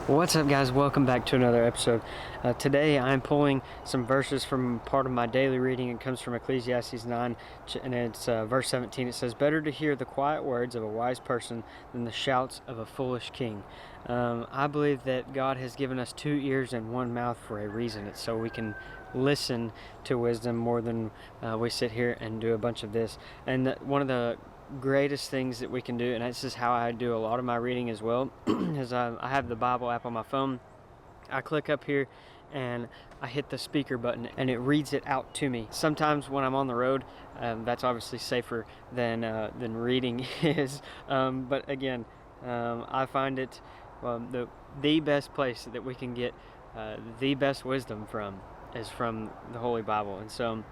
What's up, guys? Welcome back to another episode. Today I'm pulling some verses from part of my daily reading. It comes from Ecclesiastes 9 and it's verse 17. It says, "Better to hear the quiet words of a wise person than the shouts of a foolish king." I believe that God has given us 2 ears and 1 mouth for a reason. It's so we can listen to wisdom more than we sit here and do a bunch of this. And one of the greatest things that we can do, and this is how I do a lot of my reading as well, is I have the Bible app on my phone. I click up here and I hit the speaker button and it reads it out to me. Sometimes when I'm on the road, that's obviously safer than reading is, but again, I find it the best place that we can get the best wisdom from is from the Holy Bible. And so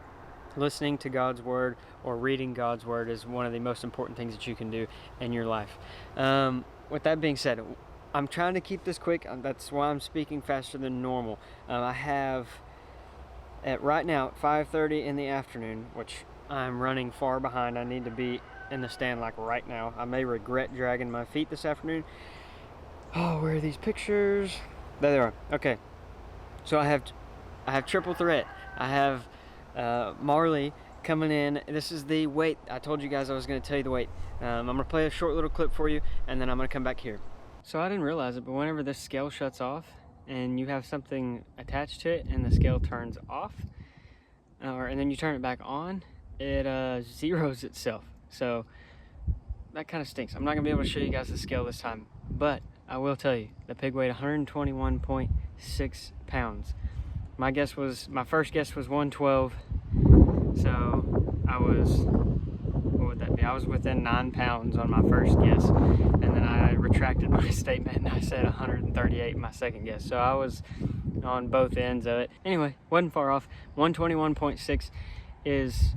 listening to God's Word or reading God's Word is one of the most important things that you can do in your life. With that being said, I'm trying to keep this quick. That's why I'm speaking faster than normal. I have, right now, at 5:30 in the afternoon, which I'm running far behind. I need to be in the stand like right now. I may regret dragging my feet this afternoon. Oh, where are these pictures? There they are. Okay. So I have triple threat. I have Marley coming in. This is the weight. I told you guys I was going to tell you the weight. I'm going to play a short little clip for you and then I'm going to come back here. So I didn't realize it, but whenever this scale shuts off and you have something attached to it and the scale turns off, and then you turn it back on, it zeroes itself. So that kind of stinks. I'm not going to be able to show you guys the scale this time, but I will tell you the pig weighed 121.6 pounds. My first guess was 112, so what would that be? I was within 9 pounds on my first guess, and then I retracted my statement and I said 138 my second guess, so I was on both ends of it. Anyway, wasn't far off. 121.6 is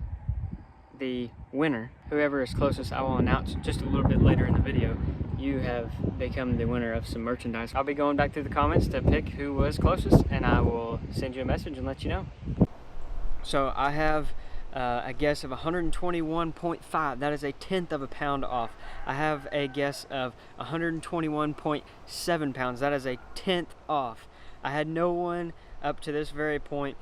the winner. Whoever is closest, I will announce just a little bit later in the video. You have become the winner of some merchandise. I'll be going back through the comments to pick who was closest, and I will send you a message and let you know. So I have a guess of 121.5. That is a 1/10 of a pound off. I have a guess of 121.7 pounds. That is a 1/10 off. I had no one up to this very point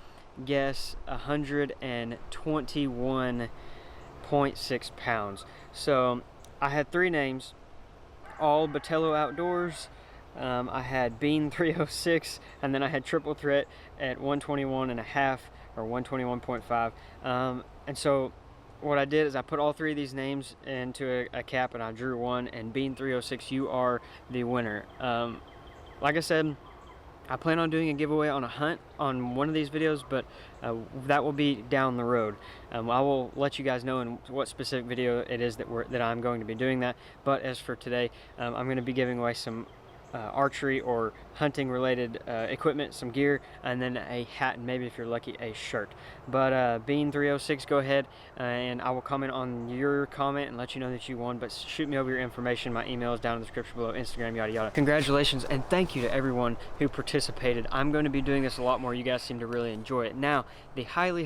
guess 121.6 pounds. So I had 3 names, all Botello Outdoors. I had Bean 306, and then I had Triple Threat at 121.5 or 121.5. And so what I did is I put all 3 of these names into a cap and I drew one, and Bean 306, you are the winner. Like I said, I plan on doing a giveaway on a hunt on one of these videos, but that will be down the road. I will let you guys know in what specific video it is that I'm going to be doing that. But as for today, I'm going to be giving away some archery or hunting related equipment, some gear, and then a hat, and maybe if you're lucky, a shirt. But Bean 306, go ahead and I will comment on your comment and let you know that you won. But shoot me over your information. My email is down in the description below, Instagram, yada yada. Congratulations and thank you to everyone who participated. I'm going to be doing this a lot more. You guys seem to really enjoy it. Now, the highly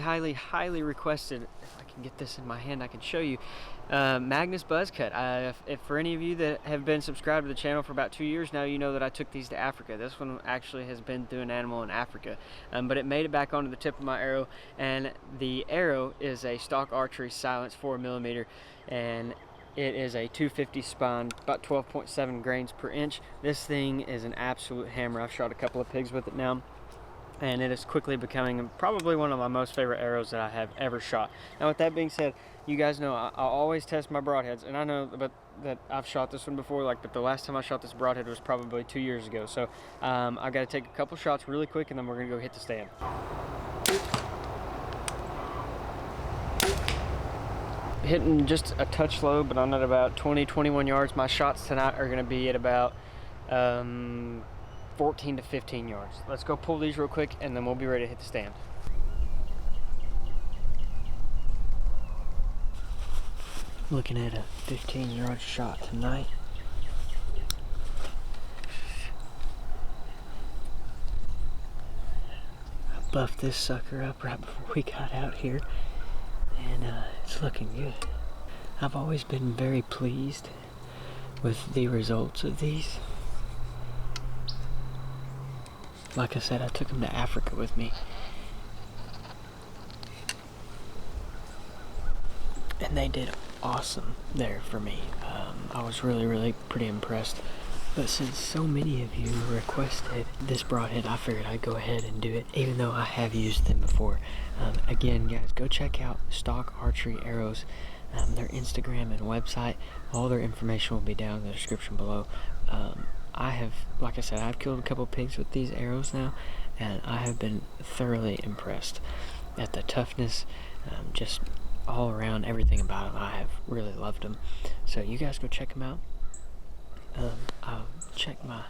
requested, if I can get this in my hand I can show you, Magnus Buzzcut. If for any of you that have been subscribed to the channel for about 2 years now, you know that I took these to Africa. This one actually has been through an animal in Africa, but it made it back onto the tip of my arrow, and the arrow is a Stalk Archery Silence 4mm, and it is a 250 spine, about 12.7 grains per inch. This thing is an absolute hammer. I've shot a couple of pigs with it now, and it is quickly becoming probably one of my most favorite arrows that I have ever shot. Now, with that being said, you guys know I always test my broadheads, and I know that I've shot this one before, but the last time I shot this broadhead was probably 2 years ago. So I've got to take a couple shots really quick, and then we're going to go hit the stand. Hitting just a touch low, but I'm at about 20-21 yards. My shots tonight are going to be at about 14 to 15 yards. Let's go pull these real quick, and then we'll be ready to hit the stand. Looking at a 15-yard shot tonight. I buffed this sucker up right before we got out here, and it's looking good. I've always been very pleased with the results of these. Like I said, I took them to Africa with me. And they did awesome there for me. I was really pretty impressed. But since so many of you requested this broadhead, I figured I'd go ahead and do it, even though I have used them before. Again, guys, go check out Stalk Archery Arrows, their Instagram and website. All their information will be down in the description below. I have, like I said, I've killed a couple pigs with these arrows now, and I have been thoroughly impressed at the toughness, just all around, everything about them. I have really loved them. So you guys go check them out. I'll check my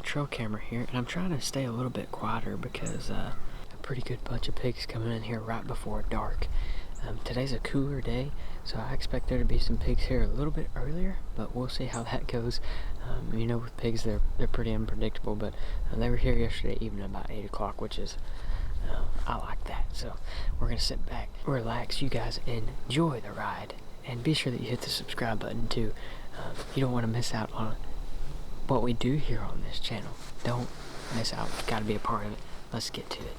trail camera here, and I'm trying to stay a little bit quieter because a pretty good bunch of pigs coming in here right before dark. Today's a cooler day, so I expect there to be some pigs here a little bit earlier, but we'll see how that goes. You know, with pigs, they're pretty unpredictable, but they were here yesterday evening about 8 o'clock, which is, I like that. So we're going to sit back, relax, you guys, and enjoy the ride. And be sure that you hit the subscribe button too. You don't want to miss out on what we do here on this channel. Don't miss out. You've got to be a part of it. Let's get to it.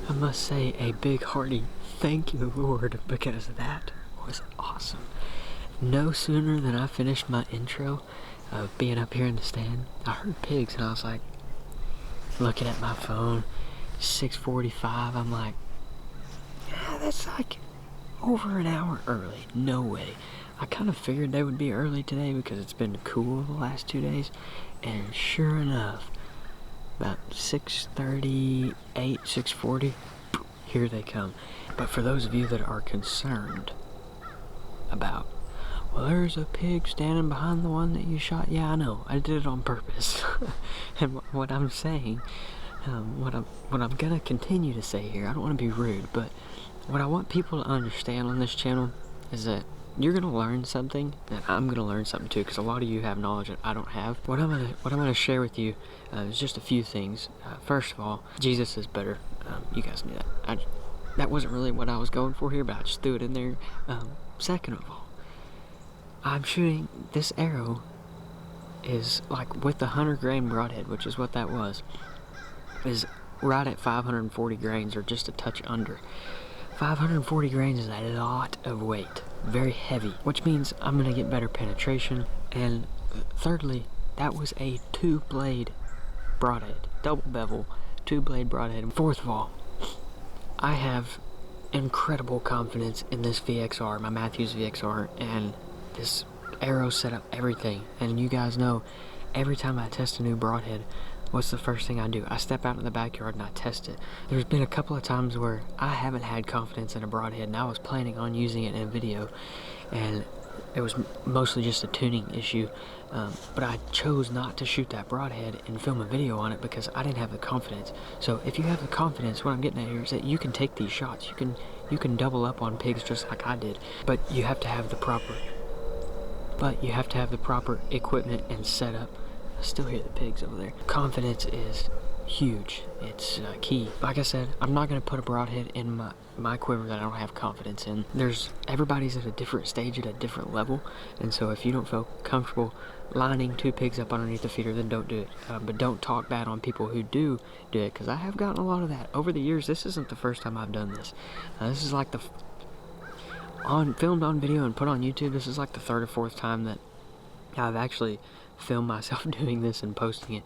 I must say a big hearty thank you, Lord, because that was awesome. No sooner than I finished my intro of being up here in the stand, I heard pigs, and I was like, looking at my phone, 6:45, I'm like, yeah, that's like over an hour early. No way. I kind of figured they would be early today because it's been cool the last 2 days, and sure enough, about 6:38, 6:40, here they come. But for those of you that are concerned about, well, there's a pig standing behind the one that you shot. Yeah, I know. I did it on purpose. And what I'm saying, what I'm gonna continue to say here, I don't want to be rude, but what I want people to understand on this channel is that you're gonna learn something, and I'm gonna learn something too, because a lot of you have knowledge that I don't have. What I'm gonna share with you is just a few things. First of all, Jesus is better. You guys knew that. That wasn't really what I was going for here, but I just threw it in there. Second of all, I'm shooting this arrow is like with the 100-grain broadhead, which is what that was, is right at 540 grains, or just a touch under. 540 grains is a lot of weight, very heavy, which means I'm gonna get better penetration. And thirdly, That was a 2-blade broadhead, double bevel, 2-blade broadhead. Fourth of all, I have incredible confidence in this VXR, my Matthews VXR, and this arrow setup, everything. And you guys know, every time I test a new broadhead, what's the first thing I do? I step out in the backyard and I test it. There's been a couple of times where I haven't had confidence in a broadhead, and I was planning on using it in a video, and it was mostly just a tuning issue, but I chose not to shoot that broadhead and film a video on it because I didn't have the confidence. So if you have the confidence, what I'm getting at here is that you can take these shots. You can double up on pigs just like I did, but you have to have the proper equipment and setup. I still hear the pigs over there. Confidence is huge. It's key. Like I said, I'm not going to put a broadhead in my quiver that I don't have confidence in. Everybody's at a different stage, at a different level, and so if you don't feel comfortable lining 2 pigs up underneath the feeder, then don't do it. But don't talk bad on people who do it, because I have gotten a lot of that over the years. This isn't the first time I've done this. This is like filmed on video and put on YouTube. This is like the 3rd or 4th time that I've actually filmed myself doing this and posting it.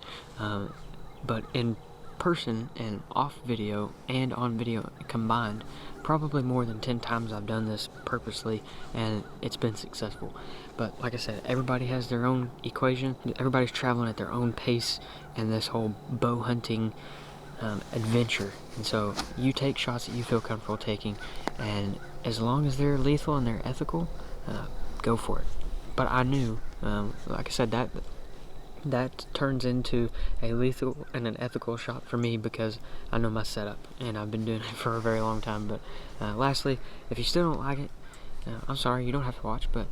But in person and off video and on video combined, probably more than 10 times I've done this purposely, and it's been successful. But like I said, everybody has their own equation. Everybody's traveling at their own pace in this whole bow hunting adventure, and so you take shots that you feel comfortable taking, and as long as they're lethal and they're ethical, go for it. But I knew, like I said, that turns into a lethal and an ethical shot for me because I know my setup, and I've been doing it for a very long time. But lastly, if you still don't like it, I'm sorry, you don't have to watch, but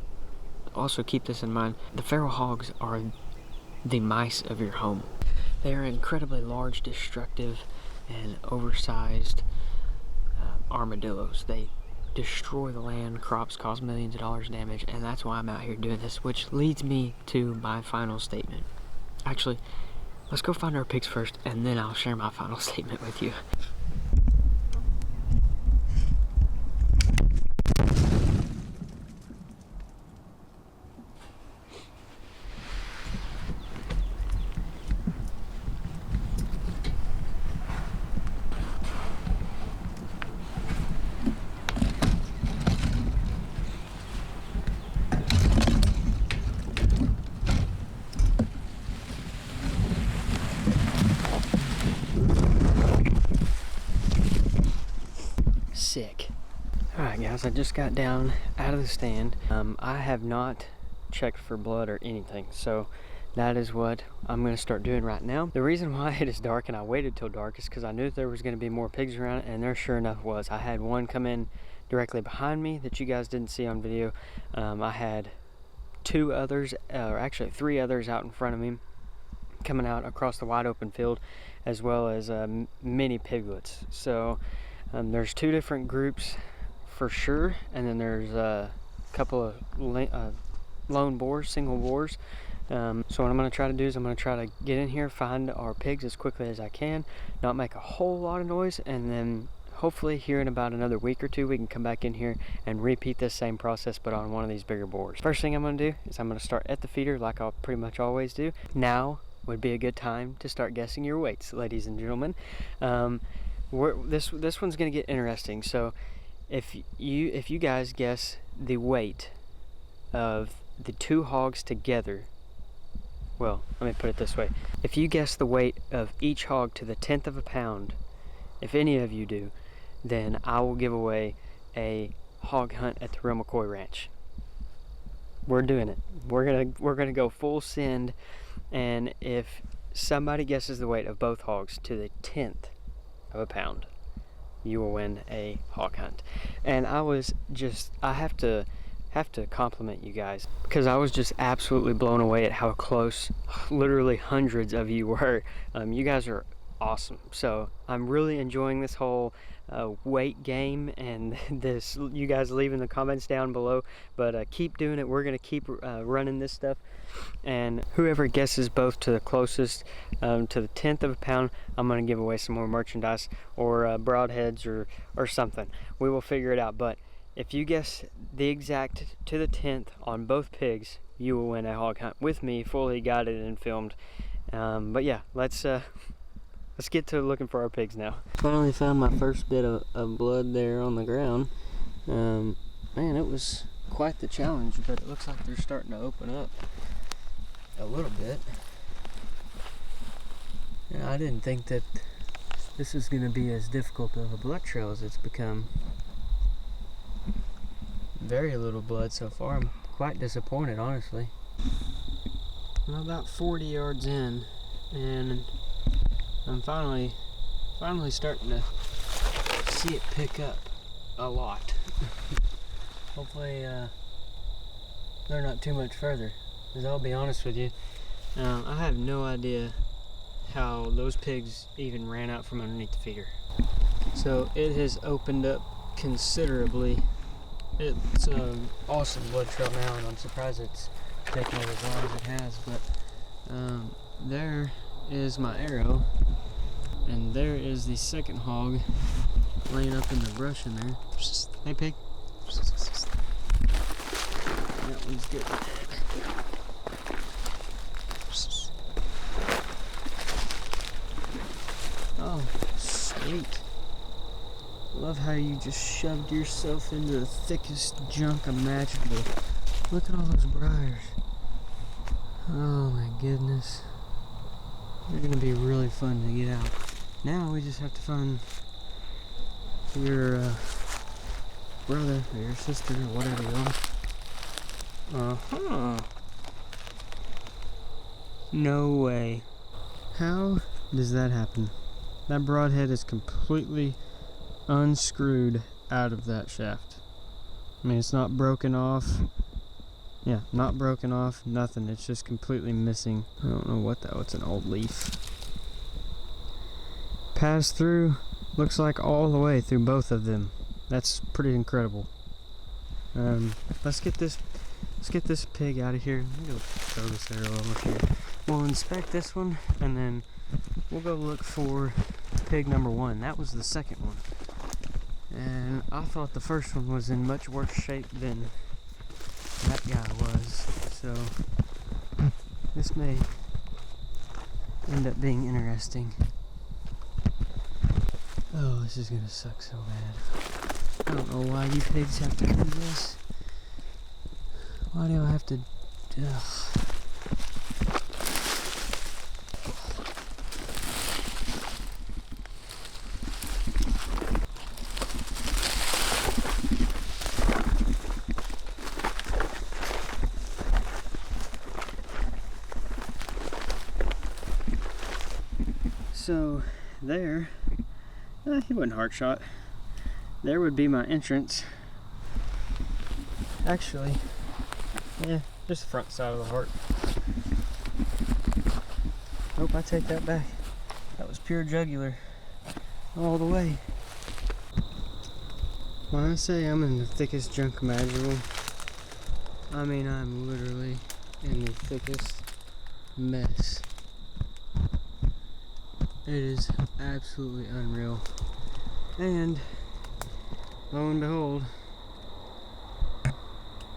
also keep this in mind. The feral hogs are the mice of your home. They are incredibly large, destructive, and oversized armadillos. They destroy the land, crops, cause millions of dollars damage, and that's why I'm out here doing this, which leads me to my final statement. Actually, let's go find our pigs first, and then I'll share my final statement with you. Sick. Alright guys, I just got down out of the stand. I have not checked for blood or anything, so that is what I'm going to start doing right now. The reason why it is dark and I waited till dark is because I knew there was going to be more pigs around, and there sure enough was. I had one come in directly behind me that you guys didn't see on video. I had 2 others, or actually 3 others out in front of me coming out across the wide open field, as well as mini piglets. So there's 2 different groups for sure, and then there's a couple of lone boars, single boars. So what I'm going to try to do is I'm going to try to get in here, find our pigs as quickly as I can, not make a whole lot of noise, and then hopefully here in about another week or 2 we can come back in here and repeat this same process but on one of these bigger boars. First thing I'm going to do is I'm going to start at the feeder like I'll pretty much always do. Now would be a good time to start guessing your weights, ladies and gentlemen. This one's going to get interesting. So if you guys guess the weight of the 2 hogs together, well, let me put it this way. If you guess the weight of each hog to the 10th of a pound, if any of you do, then I will give away a hog hunt at the Real McCoy Ranch. We're doing it. We're gonna go full send, and if somebody guesses the weight of both hogs to the 10th of a pound, you will win a hog hunt. And I have to compliment you guys, because I was just absolutely blown away at how close literally hundreds of you were. You guys are awesome. So I'm really enjoying this whole weight game, and this, you guys leaving the comments down below, but keep doing it. We're gonna keep running this stuff, and whoever guesses both to the closest to the 10th of a pound, I'm gonna give away some more merchandise or broadheads or something. We will figure it out. But if you guess the exact to the 10th on both pigs, you will win a hog hunt with me, fully guided and filmed. But yeah, let's get to looking for our pigs now. Finally found my first bit of blood there on the ground. Man, it was quite the challenge, but it looks like they're starting to open up a little bit. And I didn't think that this is going to be as difficult of a blood trail as it's become. Very little blood so far. I'm quite disappointed, honestly. I'm about 40 yards in, and I'm finally starting to see it pick up a lot. Hopefully they're not too much further, because I'll be honest with you, I have no idea how those pigs even ran out from underneath the feeder. So it has opened up considerably. It's an awesome blood trail now, and I'm surprised it's taken it as long as it has. But there is my arrow, and there is the second hog laying up in the brush in there. Hey pig. That one's good. Oh, sweet. Love how you just shoved yourself into the thickest junk imaginable. Look at all those briars. Oh my goodness. They're gonna be really fun to get out. Now we just have to find your brother or your sister or whatever you are. Uh-huh. No way. How does that happen? That broadhead is completely unscrewed out of that shaft. I mean, it's not broken off. Yeah, not broken off, nothing. It's just completely missing. I don't know what that was. It's an old leaf. Passed through, looks like all the way through both of them. That's pretty incredible. Let's get this pig out of here. Let me go throw this arrow over here. We'll inspect this one, and then we'll go look for pig number 1. That was the second one. And I thought the first one was in much worse shape than that guy was. So this may end up being interesting. Oh, this is gonna suck so bad. I don't know why you pigs have to do this. Why do I have to... Ugh. So there, he wasn't hard shot. There would be my entrance. Actually, yeah, just the front side of the heart. Nope, I take that back. That was pure jugular all the way. When I say I'm in the thickest junk imaginable, I mean I'm literally in the thickest mess. It is absolutely unreal. And lo and behold,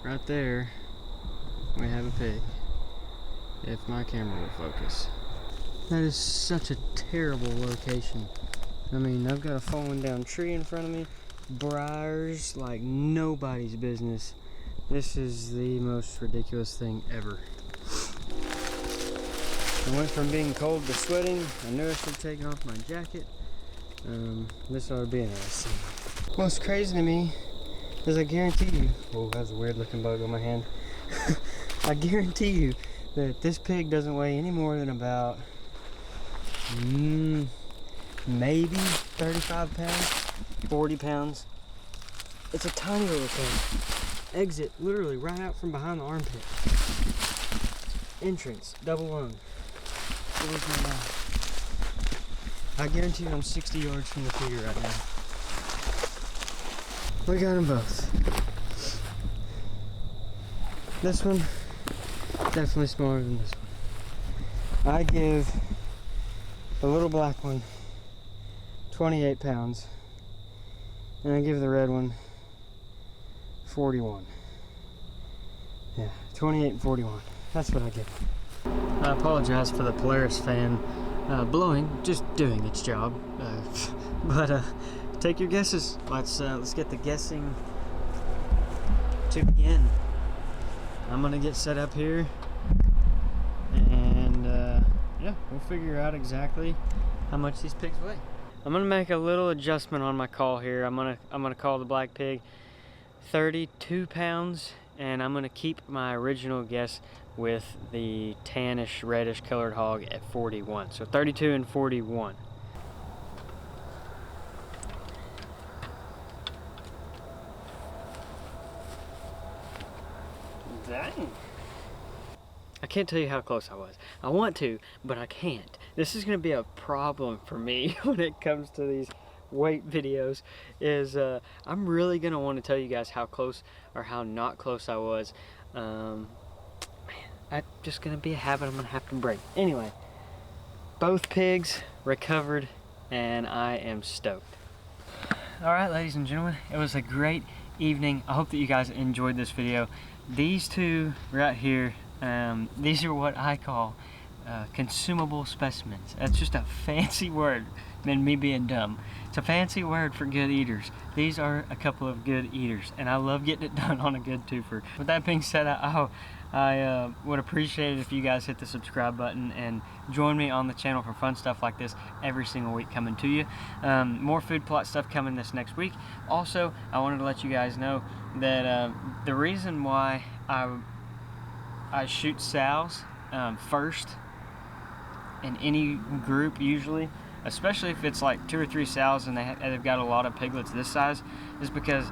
right there we have a pig. If my camera will focus. That is such a terrible location. I mean, I've got a falling down tree in front of me, briars like nobody's business. This is the most ridiculous thing ever. I went from being cold to sweating. I knew I should have taken off my jacket. This ought to be interesting. What's crazy to me is I guarantee you... Oh, that's a weird looking bug on my hand. I guarantee you that this pig doesn't weigh any more than about... maybe 35 pounds, 40 pounds. It's a tiny little thing. Exit literally right out from behind the armpit. Entrance, double lung. I guarantee you I'm 60 yards from the feeder right now. We got them both. This one, definitely smaller than this one. I give the little black one 28 pounds, and I give the red one 41. Yeah, 28 and 41. That's what I get. I apologize for the Polaris fan blowing, just doing its job. But take your guesses. Let's get the guessing to begin. I'm gonna get set up here, and yeah, we'll figure out exactly how much these pigs weigh. I'm gonna make a little adjustment on my call here. I'm gonna call the black pig 32 pounds, and I'm gonna keep my original guess with the tannish reddish colored hog at 41. So 32 and 41. Dang. I can't tell you how close I was. I want to, but I can't. This is gonna be a problem for me when it comes to these weight videos. I'm really gonna want to tell you guys how close or how not close I was. Man, that's just gonna be a habit I'm gonna have to break. Anyway, both pigs recovered, and I am stoked. All right, ladies and gentlemen, it was a great evening. I hope that you guys enjoyed this video. These two right here, these are what I call consumable specimens. That's just a fancy word than me being dumb. It's a fancy word for good eaters. These are a couple of good eaters, and I love getting it done on a good twofer. With that being said, I would appreciate it if you guys hit the subscribe button and join me on the channel for fun stuff like this every single week coming to you. More food plot stuff coming this next week. Also, I wanted to let you guys know that the reason why I shoot sows first in any group usually, especially if it's like 2 or 3 sows and they've got a lot of piglets this size, is because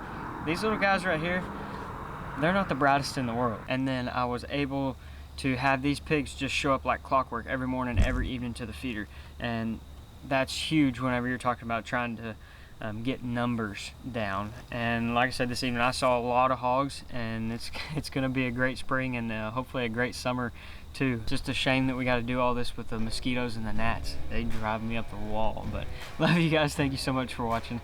these little guys right here, they're not the brightest in the world. And then I was able to have these pigs just show up like clockwork every morning, every evening to the feeder. And that's huge whenever you're talking about trying to get numbers down. And like I said, this evening I saw a lot of hogs, and it's going to be a great spring and hopefully a great summer too. Just a shame that we got to do all this with the mosquitoes and the gnats. They drive me up the wall. But love you guys. Thank you so much for watching.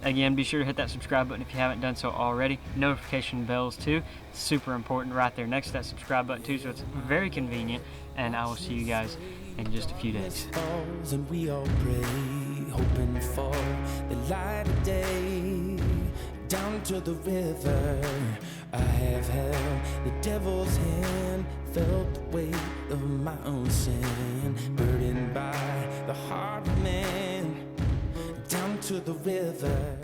Again, be sure to hit that subscribe button if you haven't done so already. Notification bells too. It's super important right there next to that subscribe button too, so it's very convenient. And I will see you guys in just a few days. And we all pray, hoping for the light of day. Down to the river I have held the devil's hand, felt the weight of my own sin, burdened by the heart of man. Down to the river.